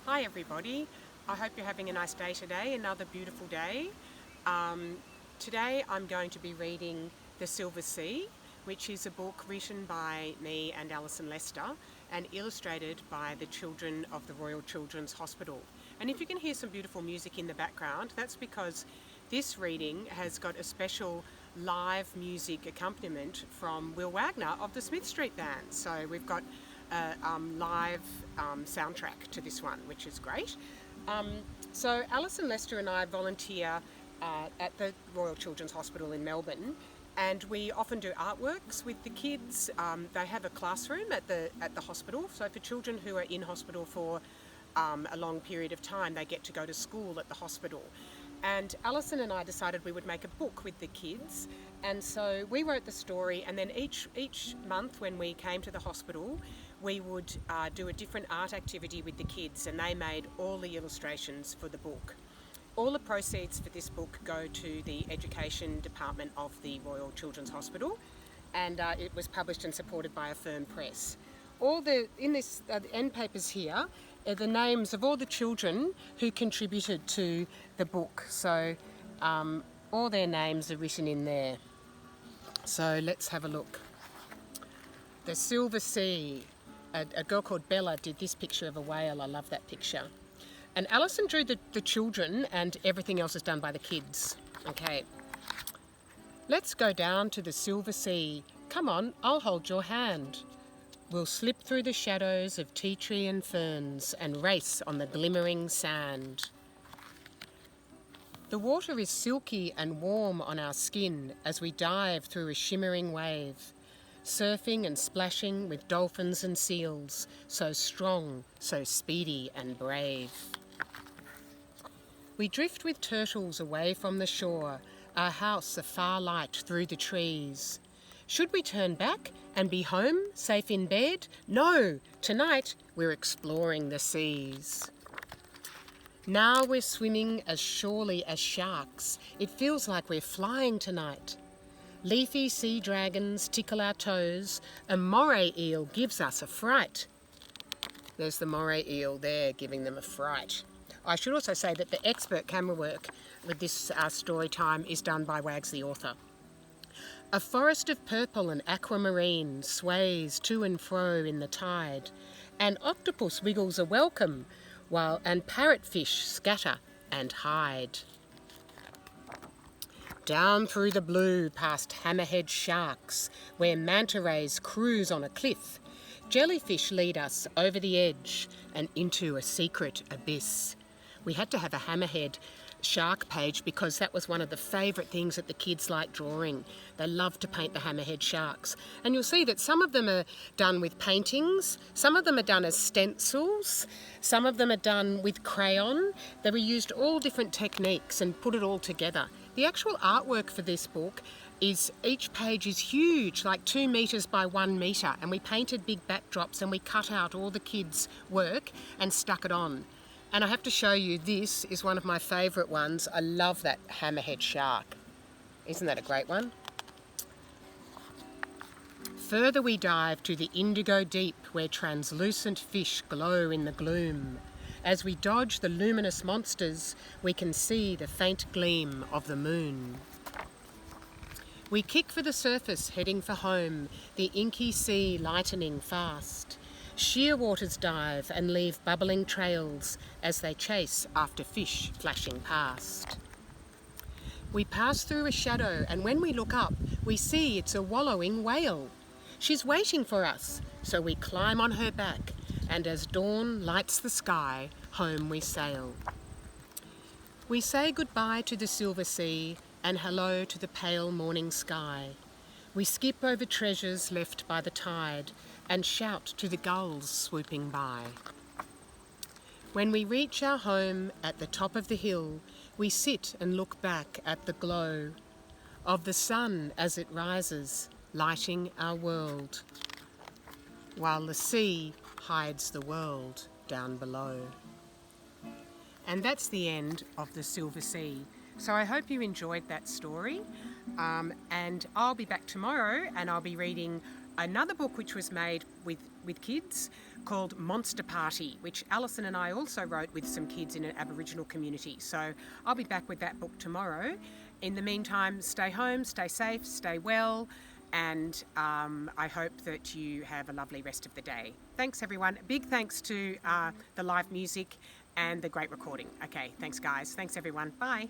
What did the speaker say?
Hi everybody, I hope you're having a nice day today, another beautiful day. Today I'm going to be reading The Silver Sea, which is a book written by me and Alison Lester and illustrated by the children of the Royal Children's Hospital. And if you can hear some beautiful music in the background, that's because this reading has got a special live music accompaniment from Will Wagner of the Smith Street Band. So we've got a live soundtrack to this one, which is great. So Alison Lester and I volunteer at the Royal Children's Hospital in Melbourne, and we often do artworks with the kids. They have a classroom at the hospital, so for children who are in hospital for a long period of time, they get to go to school at the hospital. And Alison and I decided we would make a book with the kids, and so we wrote the story, and then each month when we came to the hospital, we would do a different art activity with the kids, and they made all the illustrations for the book. All the proceeds for this book go to the Education Department of the Royal Children's Hospital, and it was published and supported by Affirm Press. In this end papers here are the names of all the children who contributed to the book. So all their names are written in there. So let's have a look. The Silver Sea. A girl called Bella did this picture of a whale. I love that picture. And Alison drew the children, and everything else is done by the kids. Okay. Let's go down to the Silver Sea. Come on, I'll hold your hand. We'll slip through the shadows of tea tree and ferns and race on the glimmering sand. The water is silky and warm on our skin as we dive through a shimmering wave, surfing and splashing with dolphins and seals, so strong, so speedy and brave. We drift with turtles away from the shore, our house a far light through the trees. Should we turn back and be home, safe in bed? No, tonight we're exploring the seas. Now we're swimming as surely as sharks. It feels like we're flying tonight. Leafy sea dragons tickle our toes. A moray eel gives us a fright. There's the moray eel there giving them a fright. I should also say that the expert camera work with this story time is done by Wags the author. A forest of purple and aquamarine sways to and fro in the tide. An octopus wiggles a welcome, and parrotfish scatter and hide. Down through the blue past hammerhead sharks, where manta rays cruise on a cliff, jellyfish lead us over the edge and into a secret abyss. We had to have a hammerhead shark page because that was one of the favourite things that the kids like drawing. They love to paint the hammerhead sharks. And you'll see that some of them are done with paintings, some of them are done as stencils, some of them are done with crayon. They were used all different techniques and put it all together. The actual artwork for this book is each page is huge, like 2 metres by 1 metre, and we painted big backdrops and we cut out all the kids' work and stuck it on. And I have to show you, this is one of my favourite ones. I love that hammerhead shark. Isn't that a great one? Further we dive to the indigo deep where translucent fish glow in the gloom. As we dodge the luminous monsters, we can see the faint gleam of the moon. We kick for the surface, heading for home, the inky sea lightening fast. Shearwaters dive and leave bubbling trails as they chase after fish flashing past. We pass through a shadow, and when we look up, we see it's a wallowing whale. She's waiting for us, so we climb on her back, and as dawn lights the sky, home we sail. We say goodbye to the silver sea and hello to the pale morning sky. We skip over treasures left by the tide and shout to the gulls swooping by. When we reach our home at the top of the hill, we sit and look back at the glow of the sun as it rises, lighting our world, while the sea hides the world down below. And that's the end of The Silver Sea. So I hope you enjoyed that story, and I'll be back tomorrow and I'll be reading another book which was made with with kids called Monster Party, which Alison and I also wrote with some kids in an Aboriginal community. So I'll be back with that book tomorrow. In the meantime, stay home, stay safe, stay well, and I hope that you have a lovely rest of the day. Thanks, everyone. Big thanks to the live music and the great recording. Okay, thanks, guys. Thanks, everyone. Bye.